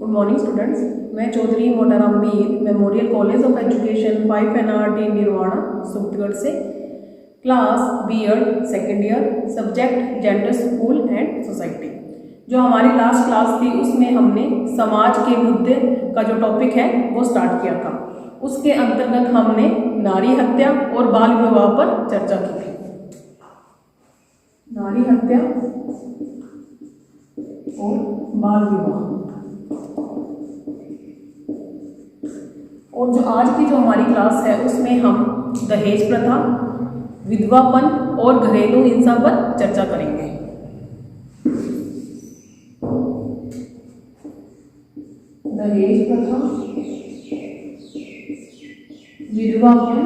Good morning students. मैं Chaudhary Motaram Mir memorial college of education 5 NRT Nirvana Sumatgarh से class B.Ed second year subject gender school and society. जो हमारी last class थी उसमें हमने समाज के मुद्दे का जो टॉपिक है वो स्टार्ट किया था। उसके अंतर्गत हमने नारी हत्या और बाल विवाह पर चर्चा की थी। नारी हत्या और बाल विवाह। और जो आज की जो हमारी क्लास है उसमें हम दहेज प्रथा, विधवापन और घरेलू हिंसा पर चर्चा करेंगे। दहेज प्रथा, विधवापन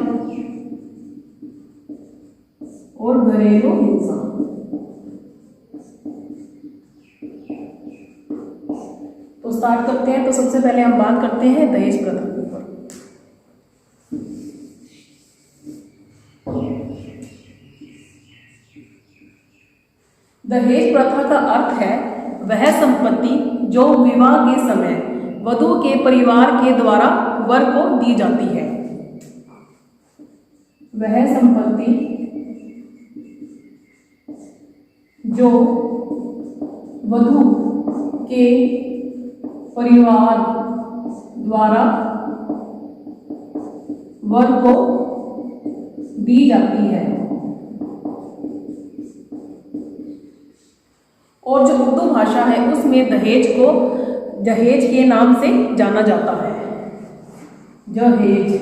और घरेलू हिंसा। तो स्टार्ट करते हैं। तो सबसे पहले हम बात करते हैं दहेज प्रथा के ऊपर। दहेज प्रथा का अर्थ है वह संपत्ति जो विवाह के समय वधू के परिवार के द्वारा वर को दी जाती है। वह संपत्ति जो वधू के परिवार द्वारा वर को दी जाती है। और जो उर्दू भाषा है उसमें दहेज को जहेज के नाम से जाना जाता है। जहेज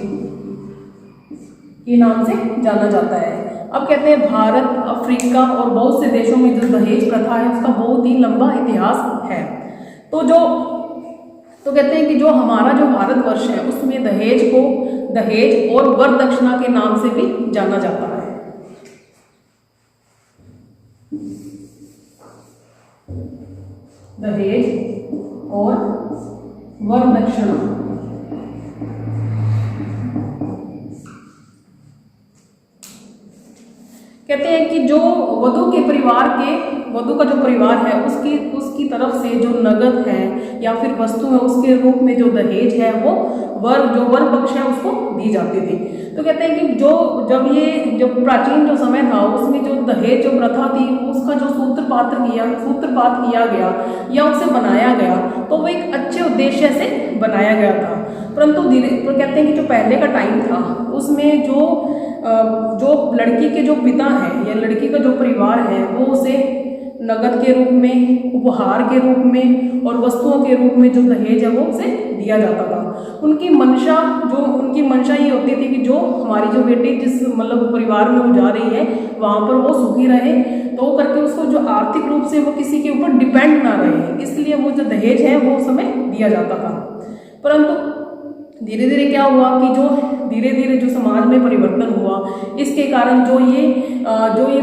के नाम से जाना जाता है। अब कहते हैं भारत, अफ्रीका और बहुत से देशों में जो दहेज प्रथा है उसका बहुत ही लंबा इतिहास है। तो कहते हैं कि जो हमारा जो भारतवर्ष है उसमें दहेज को दहेज और वर दक्षिणा के नाम से भी जाना जाता है। दहेज और वर दक्षिणा। कहते हैं कि जो वधू के परिवार के वधू का जो परिवार है उसकी तरफ से जो नगद है या फिर वस्तु है उसके रूप में जो दहेज है वो वर पक्ष है उसको दी जाती थी। तो कहते हैं कि जब प्राचीन जो समय था उसमें जो दहेज जो प्रथा थी उसका जो सूत्रपात किया गया या उसे बनाया गया तो वो एक अच्छे उद्देश्य से बनाया गया था। परंतु कहते हैं कि जो पहले का टाइम था उसमें जो लड़की के जो पिता हैं या लड़की का जो परिवार है वो उसे नगद के रूप में, उपहार के रूप में और वस्तुओं के रूप में जो दहेज है वो उसे दिया जाता था। उनकी मंशा ये होती थी कि जो हमारी जो बेटी जिस मतलब परिवार में वो जा रही है वहाँ पर वो सुखी रहे, तो करके उसको जो आर्थिक रूप से वो किसी के ऊपर डिपेंड ना रहे, इसलिए वो जो दहेज है वो उस समय दिया जाता था। परंतु धीरे धीरे क्या हुआ कि धीरे धीरे जो समाज में परिवर्तन हुआ इसके कारण जो ये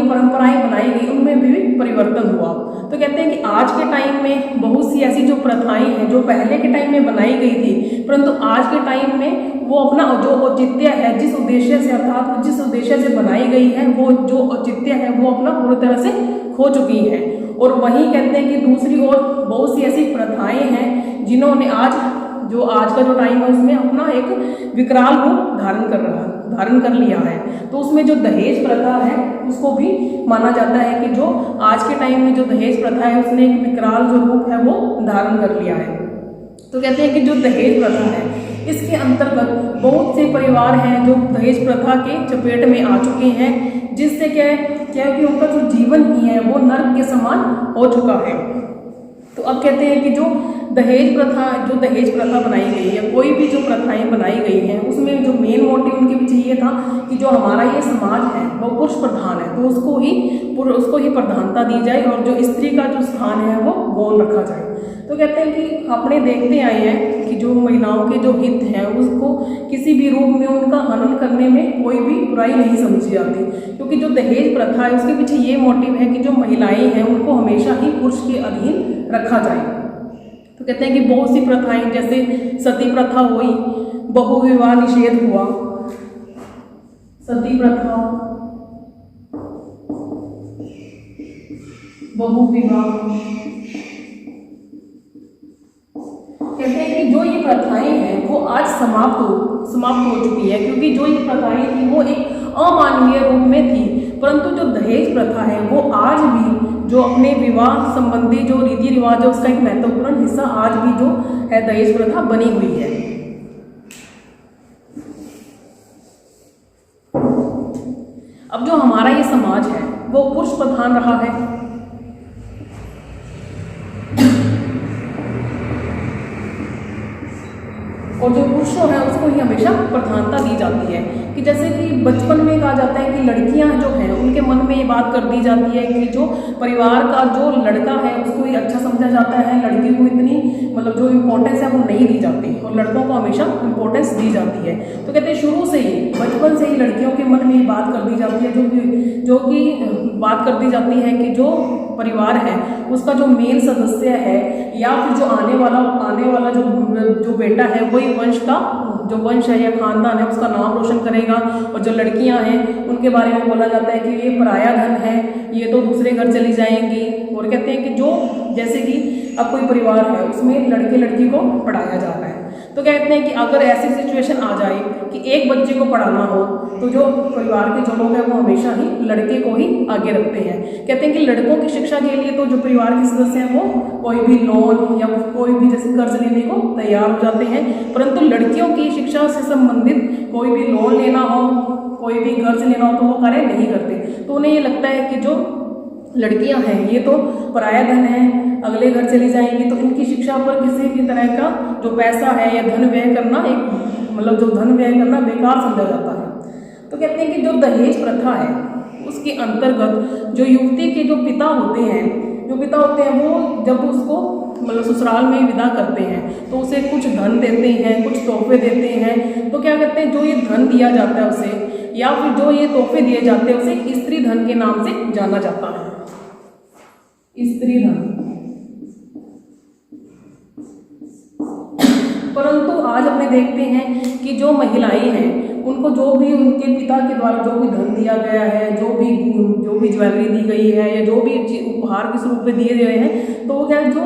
परंपराएं बनाई गई उनमें भी परिवर्तन हुआ। तो कहते हैं कि आज के टाइम में बहुत सी ऐसी जो प्रथाएं हैं जो पहले के टाइम में बनाई गई थी परंतु आज के टाइम में वो अपना जो औचित्य है जिस उद्देश्य से बनाई गई है वो जो औचित्य है वो अपना पूरी तरह से खो चुकी है। और वहीं कहते हैं कि दूसरी ओर बहुत सी ऐसी प्रथाएं हैं जिन्होंने आज का जो टाइम है उसमें अपना एक विकराल रूप धारण कर लिया है। तो उसमें जो दहेज प्रथा है उसको भी माना जाता है कि जो आज के टाइम में जो दहेज प्रथा है उसने एक विकराल जो रूप है वो धारण कर लिया है। तो कहते हैं कि जो दहेज प्रथा है इसके अंतर्गत बहुत से परिवार हैं जो दहेज प्रथा के चपेट में आ चुके हैं, जिससे क्या है कि उनका जो जीवन ही है वो नर्क के समान हो चुका है। तो अब कहते हैं कि जो दहेज प्रथा बनाई गई है, कोई भी जो प्रथाएं बनाई गई हैं उसमें जो मेन मोटिव उनके पीछे ये था कि जो हमारा ये समाज है वो पुरुष प्रधान है तो उसको ही प्रधानता दी जाए और जो स्त्री का जो स्थान है वो गौण रखा जाए। तो कहते हैं कि अपने देखते आए हैं कि जो महिलाओं के जो हित हैं उसको किसी भी रूप में उनका हनन करने में कोई भी बुराई नहीं समझी जाती, क्योंकि जो दहेज प्रथा है उसके पीछे ये मोटिव है कि जो महिलाएं हैं उनको हमेशा ही पुरुष के अधीन रखा जाए। तो कहते हैं कि बहुत सी प्रथाएं जैसे सती प्रथा हुई, बहु विवाह निषेध हुआ, सती प्रथा, बहु विवाह समाप्त हो चुकी है, क्योंकि जो ये प्रथाएं थी वो एक अमानवीय रूप में थी। परंतु जो दहेज प्रथा है वो आज भी जो अपने विवाह संबंधी जो रीति रिवाज है उसका एक महत्वपूर्ण हिस्सा आज भी जो है दहेज प्रथा बनी हुई है। अब जो हमारा ये समाज है वो पुरुष प्रधान रहा है, और जो पुरुषों है उसको ही हमेशा प्रधानता दी जाती है। कि जैसे कि बचपन में कहा जाता है कि लड़कियां जो हैं उनके मन में ये बात कर दी जाती है कि जो परिवार का जो लड़का है उसको ही अच्छा समझा जाता है, लड़की को इतनी मतलब जो इम्पोर्टेंस है वो नहीं दी जाती, और लड़कों को हमेशा इम्पोर्टेंस दी जाती है। तो कहते हैं शुरू से ही बचपन से ही लड़कियों के मन में ये बात कर दी जाती है, जो कि बात कर दी जाती है कि जो परिवार है उसका जो मेन सदस्य है या फिर जो आने वाला जो बेटा है वही वंश का जो वंश है या खानदान है उसका नाम रोशन करेगा, और जो लड़कियां हैं उनके बारे में बोला जाता है कि ये पराया धन है, ये तो दूसरे घर चली जाएंगी। और कहते हैं कि जो जैसे कि अब कोई परिवार है उसमें लड़के लड़की को पढ़ाया जा रहा है, तो कहते हैं कि अगर ऐसी सिचुएशन आ जाए कि एक बच्चे को पढ़ाना हो तो जो परिवार के जो लोग हैं वो हमेशा ही लड़के को ही आगे रखते हैं। कहते हैं कि लड़कों की शिक्षा के लिए तो जो परिवार के सदस्य हैं वो कोई भी लोन या कोई भी जैसे कर्ज लेने को तैयार हो जाते हैं, परंतु लड़कियों की शिक्षा से संबंधित कोई भी लोन लेना हो, कोई भी कर्ज लेना हो तो वो कार्य नहीं करते। तो उन्हें ये लगता है कि जो लड़कियां हैं ये तो पराया धन है, अगले घर चली जाएंगी, तो इनकी शिक्षा पर किसी भी तरह का जो पैसा है या धन व्यय करना जो धन व्यय करना बेकार समझा जाता है। तो कहते हैं कि जो दहेज प्रथा है उसके अंतर्गत जो युवती के जो पिता होते हैं वो जब उसको ससुराल में विदा करते हैं तो उसे कुछ धन देते हैं, कुछ तोहफे देते हैं। तो क्या कहते हैं जो ये धन दिया जाता है उसे या फिर जो ये तोहफे दिए जाते हैं उसे स्त्री धन के नाम से जाना जाता है, स्त्री धन। परंतु आज अपने देखते हैं कि जो महिलाएं हैं उनको जो भी उनके पिता के द्वारा जो भी धन दिया गया है, जो भी ज्वेलरी दी गई है या जो भी उपहार के स्वरूप में दिए गए हैं, तो वो क्या जो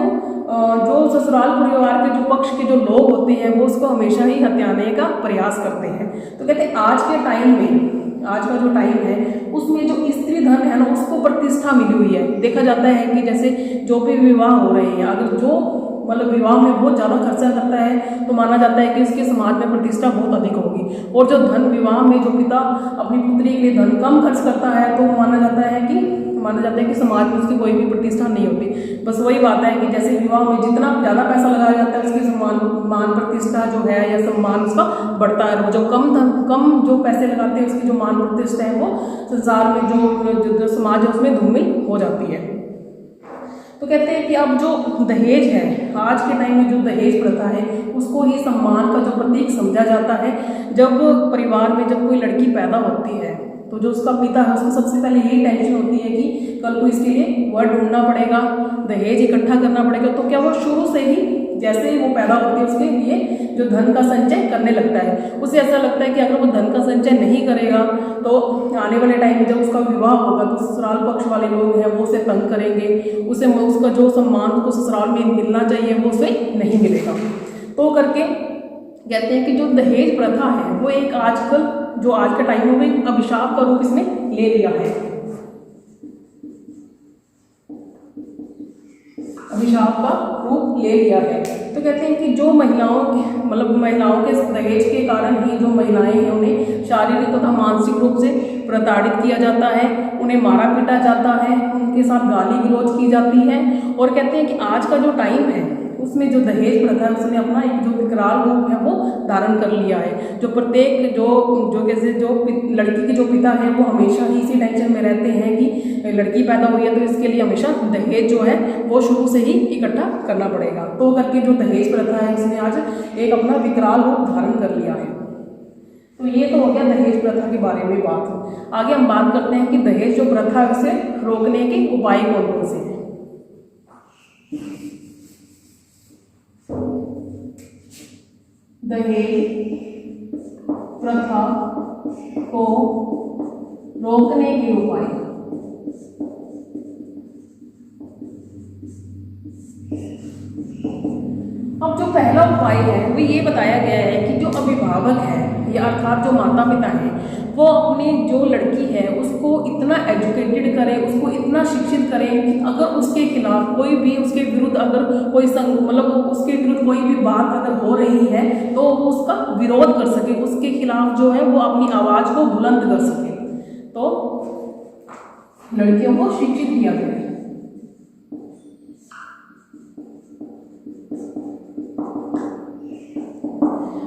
ससुराल परिवार के जो पक्ष के जो लोग होते हैं वो उसको हमेशा ही हथियाने का प्रयास करते हैं। तो कहते हैं आज के टाइम में, आज का जो टाइम है उसमें जो स्त्री धन है ना उसको प्रतिष्ठा मिली हुई है। देखा जाता है कि जैसे जो भी विवाह हो रहे हैं, अगर जो विवाह में बहुत ज़्यादा खर्चा करता है तो माना जाता है कि उसके समाज में प्रतिष्ठा बहुत अधिक होगी, और जो धन विवाह में जो पिता अपनी पुत्री के लिए धन कम खर्च करता है तो माना जाता है कि समाज में उसकी कोई भी प्रतिष्ठा नहीं होती। बस वही बात है कि जैसे विवाह में जितना ज़्यादा पैसा लगाया जाता है उसकी मान प्रतिष्ठा जो है या सम्मान उसका बढ़ता है, जो कम जो पैसे लगाते हैं उसकी जो मान प्रतिष्ठा है वो संसार में जो समाज है उसमें धूमिल हो जाती है। तो कहते हैं कि अब जो दहेज है, आज के टाइम में जो दहेज प्रथा है उसको ही सम्मान का जो प्रतीक समझा जाता है। जब परिवार में जब कोई लड़की पैदा होती है तो जो उसका पिता है उसको सबसे पहले यही टेंशन होती है कि कल को इसके लिए वर ढूंढना पड़ेगा, दहेज इकट्ठा करना पड़ेगा। तो क्या वो शुरू से ही जैसे ही वो पैदा होती है उसके लिए जो धन का संचय करने लगता है, उसे ऐसा लगता है कि अगर वो धन का संचय नहीं करेगा तो आने वाले टाइम में जब उसका विवाह होगा तो ससुराल पक्ष वाले लोग हैं वो उसे तंग करेंगे, उसे उसका जो सम्मान उसको ससुराल में मिलना चाहिए वो उसे नहीं मिलेगा। तो करके कहते हैं कि जो दहेज प्रथा है वो एक आजकल जो आज के टाइम में एक अभिशाप का रूप इसने ले लिया है, अभिशाप का रूप ले लिया है। तो कहते हैं कि जो महिलाओं के दहेज के कारण ही जो महिलाएं हैं उन्हें शारीरिक तथा मानसिक रूप से प्रताड़ित किया जाता है, उन्हें मारा पीटा जाता है, उनके साथ गाली गलौज की जाती है। और कहते हैं कि आज का जो टाइम है उसमें जो दहेज प्रथा है उसने अपना एक जो विकराल रूप है वो धारण कर लिया है। जो प्रत्येक जो लड़की के जो पिता है वो हमेशा ही इसी टेंशन में रहते हैं कि लड़की पैदा हुई है तो इसके लिए हमेशा दहेज जो है वो शुरू से ही इकट्ठा करना पड़ेगा। तो करके जो दहेज प्रथा है उसने आज एक अपना विकराल रूप धारण कर लिया है। तो ये तो हो गया दहेज प्रथा के बारे में बात। आगे हम बात करते हैं कि दहेज जो प्रथा है उसे रोकने के उपाय कौन कौन से हैं। दहेज प्रथा को रोकने के उपाय। अब जो पहला उपाय है वो ये बताया गया है कि जो अभिभावक है या अर्थात जो माता पिता हैं वो अपनी जो लड़की है उसको इतना एजुकेटेड करें, उसको इतना शिक्षित करें कि अगर उसके खिलाफ कोई भी, उसके विरुद्ध अगर कोई मतलब उसके विरुद्ध कोई भी बात अगर हो रही है तो वो उसका विरोध कर सके, उसके खिलाफ जो है वो अपनी आवाज़ को बुलंद कर सके। तो लड़कियों को शिक्षित किया जाए।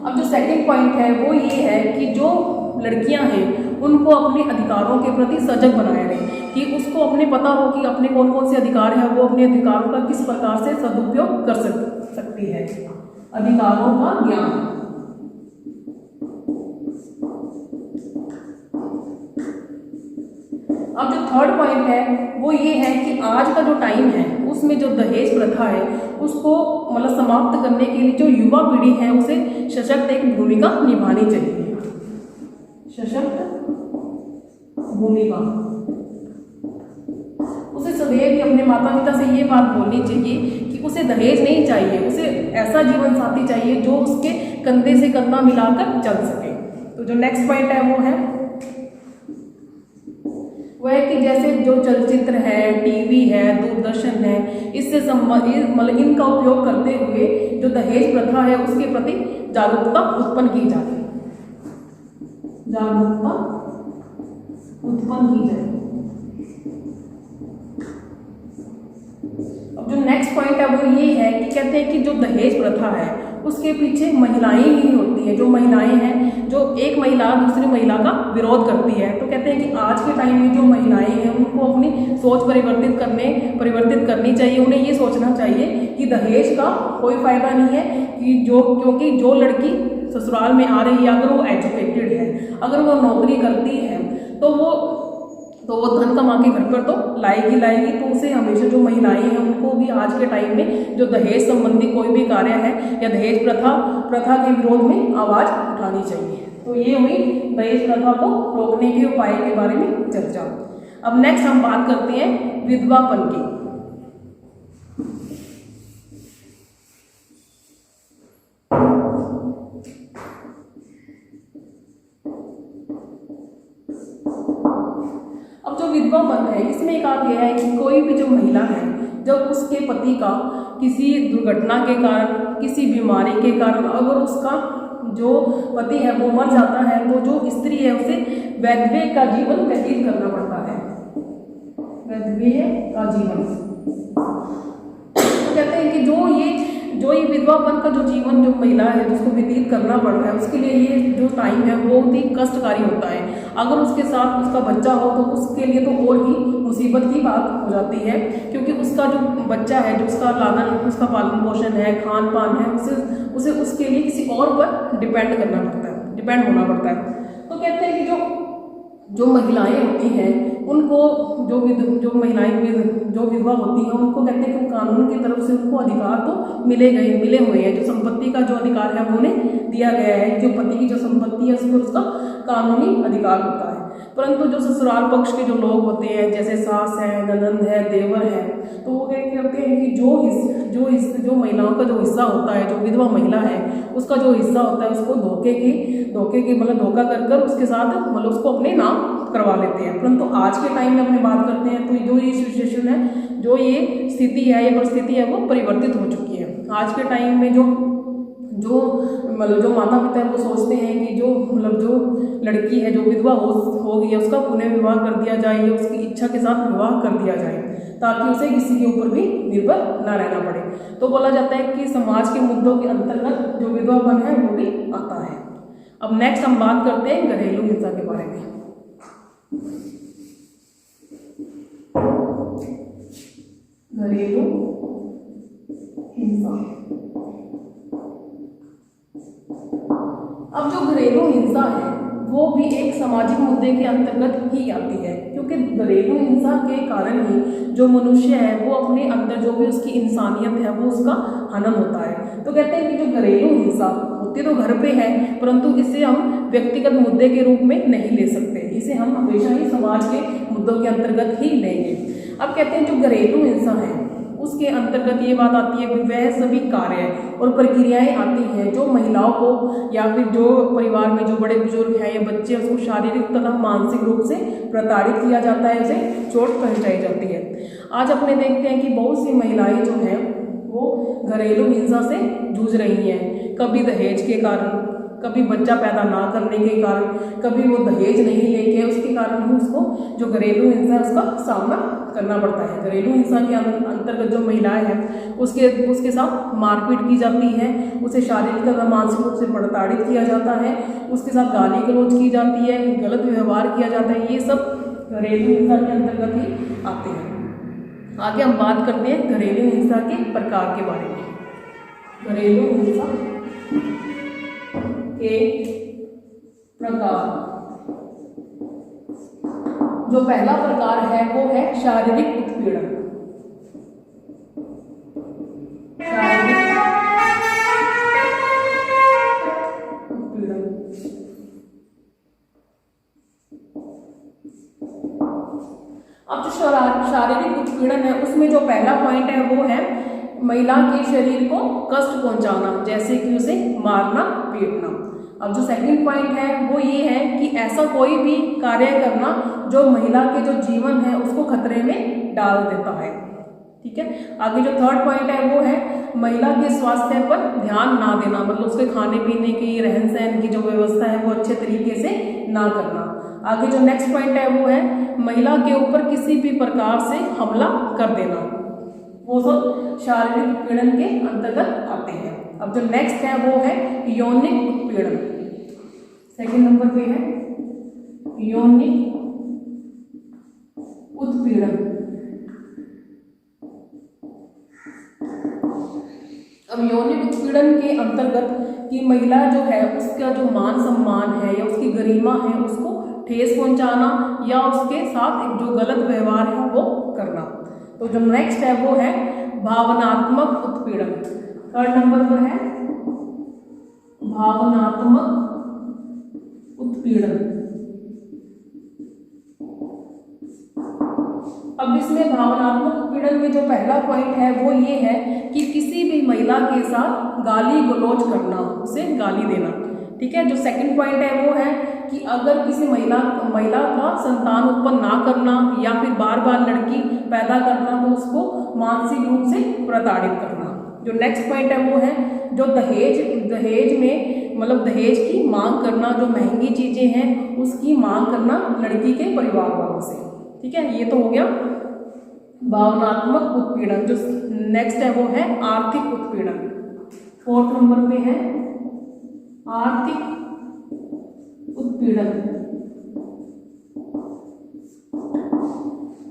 अब जो सेकंड पॉइंट है वो ये है कि जो लड़कियां हैं उनको अपने अधिकारों के प्रति सजग बनाया रहे, कि उसको अपने पता हो कि अपने कौन कौन से अधिकार है, वो अपने अधिकारों का किस प्रकार से सदुपयोग कर सकती है। अधिकारों का ज्ञान। अब जो थर्ड पॉइंट है वो ये है कि आज का जो टाइम है उसमें जो दहेज प्रथा है उसको मतलब समाप्त करने के लिए जो युवा पीढ़ी है उसे सशक्त एक भूमिका निभानी चाहिए। सशक्त भूमिका। उसे सदैव ही अपने माता पिता से ये बात बोलनी चाहिए कि उसे दहेज नहीं चाहिए, उसे ऐसा जीवन साथी चाहिए जो उसके कंधे से कंधा मिलाकर चल सके। तो जो नेक्स्ट पॉइंट है वो है कि जैसे जो चलचित्र है, टीवी है, दूरदर्शन है, इससे मतलब इनका उपयोग करते हुए जो दहेज प्रथा है उसके प्रति जागरूकता उत्पन्न की जाए। जागरूकता उत्पन्न की जाए। अब जो नेक्स्ट पॉइंट है वो ये है कि कहते हैं कि जो दहेज प्रथा है उसके पीछे महिलाएं ही होती हैं। जो महिलाएं हैं, जो एक महिला दूसरी महिला का विरोध करती है, तो कहते हैं कि आज के टाइम में जो महिलाएं हैं उनको अपनी सोच परिवर्तित करनी चाहिए। उन्हें ये सोचना चाहिए कि दहेज का कोई फायदा नहीं है, कि क्योंकि जो लड़की ससुराल में आ रही है अगर वो एजुकेटेड है, अगर वो नौकरी करती है तो वो धन कमा के घर पर तो लाएगी। तो उसे हमेशा जो महिलाएं हैं उनको भी आज के टाइम में जो दहेज संबंधी कोई भी कार्य है या दहेज प्रथा के विरोध में आवाज उठानी चाहिए। तो ये हुई दहेज प्रथा को रोकने के उपाय के बारे में चर्चा। अब नेक्स्ट हम बात करते हैं विधवापन की। अब जो विधवापन है इसमें कहा गया है कि कोई भी जो महिला है जब उसके पति का किसी दुर्घटना के कारण, किसी बीमारी के कारण अगर उसका जो पति है वो मर जाता है तो जो स्त्री है उसे वैधव्य का जीवन व्यतीत करना पड़ता है। वैधव्य का जीवन। तो कहते हैं कि जो ये विधवापन का जो जीवन जो महिला है जिसको व्यतीत करना पड़ रहा है उसके लिए ये जो टाइम है वो बहुत ही कष्टकारी होता है। अगर उसके साथ उसका बच्चा हो तो उसके लिए तो और ही मुसीबत की बात हो जाती है, क्योंकि उसका जो बच्चा है, जो उसका पालन पोषण है, खान पान है, उसे उसके लिए किसी और पर डिपेंड होना पड़ता है। तो कहते हैं कि जो महिलाएं होती हैं उनको जो महिलाएं जो विधवा होती हैं उनको कहते हैं कि कानून की तरफ से उनको अधिकार तो मिले हुए हैं। जो संपत्ति का जो अधिकार है वो उन्हें दिया गया है। जो पति की जो संपत्ति है उस पर उसका कानूनी अधिकार होता है। परंतु जो ससुराल पक्ष के जो लोग होते हैं जैसे सास है, ननंद है, देवर है, तो वो क्या करते हैं कि जो महिलाओं का जो हिस्सा होता है, जो विधवा महिला है उसका जो हिस्सा होता है उसको धोखे की मतलब धोखा कर उसके साथ मतलब उसको अपने नाम करवा लेते हैं। परंतु आज के टाइम में अपने बात करते हैं तो जो ये सिचुएशन है, जो ये स्थिति है, ये परिस्थिति है वो परिवर्तित हो चुकी है। आज के टाइम में जो माता पिता है वो सोचते हैं कि जो लड़की है जो विधवा हो गई है उसका पुनः विवाह कर दिया जाए या उसकी इच्छा के साथ विवाह कर दिया जाए ताकि उसे किसी के ऊपर भी निर्भर ना रहना पड़े। तो बोला जाता है कि समाज के मुद्दों के अंतर्गत जो विधवापन है वो भी आता है। अब नेक्स्ट हम बात करते हैं घरेलू हिंसा के बारे में। घरेलू हिंसा। अब जो घरेलू हिंसा है वो भी एक सामाजिक मुद्दे के अंतर्गत ही आती है, क्योंकि घरेलू हिंसा के कारण ही जो मनुष्य है वो अपने अंदर जो भी उसकी इंसानियत है वो उसका हनन होता है। तो कहते हैं कि जो घरेलू हिंसा होती तो घर पे है, परंतु इसे हम व्यक्तिगत मुद्दे के रूप में नहीं ले सकते, इसे हम हमेशा ही समाज के मुद्दों के अंतर्गत ही लेंगे। अब कहते हैं जो घरेलू हिंसा है उसके अंतर्गत ये बात आती है कि वह सभी कार्य और प्रक्रियाएं आती हैं जो महिलाओं को या फिर जो परिवार में जो बड़े बुजुर्ग हैं या बच्चे, उसको शारीरिक तथा मानसिक रूप से प्रताड़ित किया जाता है, उसे चोट पहुंचाई जाती है। आज अपने देखते हैं कि बहुत सी महिलाएं जो हैं वो घरेलू हिंसा से जूझ रही हैं, कभी दहेज के कारण, कभी बच्चा पैदा ना करने के कारण, कभी वो दहेज नहीं लेके उसके कारण भी उसको जो घरेलू हिंसा है उसका सामना करना पड़ता है। घरेलू हिंसा के अंतर्गत जो महिलाएं हैं उसके साथ मारपीट की जाती है, उसे शारीरिक तथा मानसिक रूप से प्रताड़ित किया जाता है, उसके साथ गाली गलौज की जाती है, गलत व्यवहार किया जाता है। ये सब घरेलू हिंसा के अंतर्गत ही आते हैं। आगे हम बात करते हैं घरेलू हिंसा के प्रकार के बारे में। घरेलू हिंसा के प्रकार, जो पहला प्रकार है वो है शारीरिक उत्पीड़न। शारीरिक उत्पीड़न। अब जो शारीरिक उत्पीड़न है उसमें जो पहला पॉइंट है वो है महिला के शरीर को कष्ट पहुंचाना, जैसे कि उसे मारना, पीटना। अब जो सेकंड पॉइंट है वो ये है कि ऐसा कोई भी कार्य करना जो महिला के जो जीवन है उसको खतरे में डाल देता है। ठीक है। आगे जो थर्ड पॉइंट है वो है महिला के स्वास्थ्य पर ध्यान ना देना, मतलब उसके खाने पीने की, रहन सहन की जो व्यवस्था है वो अच्छे तरीके से ना करना। आगे जो नेक्स्ट पॉइंट है वो है महिला के ऊपर किसी भी प्रकार से हमला कर देना, वो सब शारीरिक उत्पीड़न के अंतर्गत आते हैं। अब जो नेक्स्ट है वो है यौनिक उत्पीड़न। सेकंड नंबर पे है यौनिक उत्पीड़न। अब यौनिक उत्पीड़न के अंतर्गत कि महिला जो है उसका जो मान सम्मान है या उसकी गरिमा है उसको ठेस पहुंचाना या उसके साथ एक जो गलत व्यवहार है वो करना। तो जो नेक्स्ट है वो है भावनात्मक उत्पीड़न। थर्ड नंबर पर है भावनात्मक उत्पीड़न। अब इसमें भावनात्मक उत्पीड़न में जो पहला पॉइंट है वो ये है कि किसी भी महिला के साथ गाली गलौज करना, उसे गाली देना। ठीक है। जो सेकंड पॉइंट है वो है कि अगर किसी महिला का संतान उत्पन्न ना करना या फिर बार बार लड़की पैदा करना तो उसको मानसिक रूप से प्रताड़ित करना। जो नेक्स्ट पॉइंट है वो है जो दहेज में मतलब दहेज की मांग करना, जो महंगी चीजें हैं उसकी मांग करना लड़की के परिवार वालों से। ठीक है। ये तो हो गया भावनात्मक उत्पीड़न। जो नेक्स्ट है वो है आर्थिक उत्पीड़न। फोर्थ नंबर पे है आर्थिक उत्पीड़न।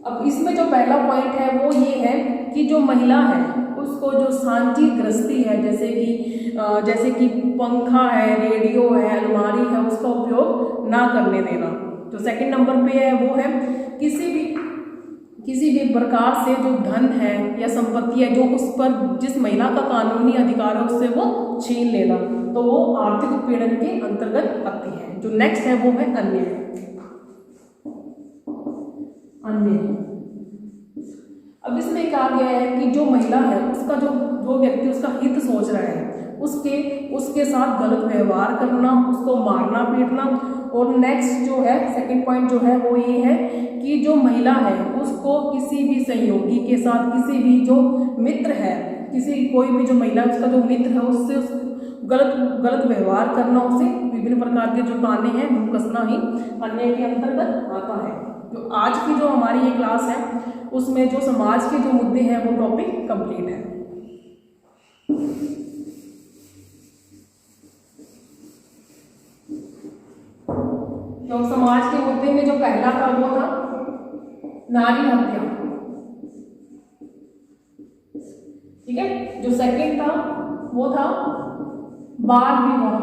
अब इसमें जो पहला पॉइंट है वो ये है कि जो महिला है उसको जो सांझी गृहस्थी है, जैसे कि पंखा है, रेडियो है, अलमारी है, उसका उपयोग ना करने देना। जो सेकंड नंबर पे है वो है किसी भी प्रकार से जो धन है या संपत्ति है जो उस पर जिस महिला का कानूनी अधिकार है उससे वो छीन लेना, तो वो आर्थिक उत्पीड़न के अंतर्गत आती है। जो नेक्स्ट है वो है अन्य। अब इसमें कहा गया है कि जो महिला है उसका जो व्यक्ति उसका हित सोच रहा है उसके साथ गलत व्यवहार करना, उसको मारना पीटना। और नेक्स्ट जो है सेकंड पॉइंट जो है वो ये है कि जो महिला है उसको किसी भी सहयोगी के साथ, किसी भी जो मित्र है, कोई भी जो महिला उसका जो मित्र है उससे गलत व्यवहार करना, उसे विभिन्न प्रकार के जो ताने हैं वो कसना ही अन्याय के अंतर्गत आता है। तो आज की जो हमारी ये क्लास है उसमें जो समाज के जो मुद्दे हैं वो टॉपिक कंप्लीट है। तो समाज के मुद्दे में जो पहला था वो था नारी हत्या। ठीक है। जो सेकंड था वो था बाल विवाह।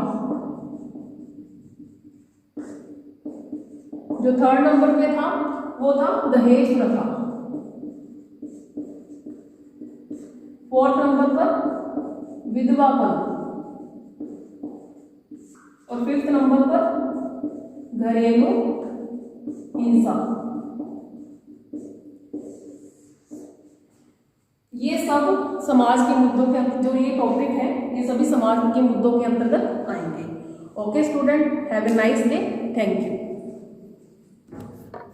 जो थर्ड नंबर पे था वो था दहेज प्रथा। फोर्थ नंबर पर विधवापन। और फिफ्थ नंबर पर घरेलू हिंसा। ये सब समाज के मुद्दों के जो ये टॉपिक है ये सभी समाज के मुद्दों के अंतर्गत आएंगे। Okay student, have a nice day, thank you.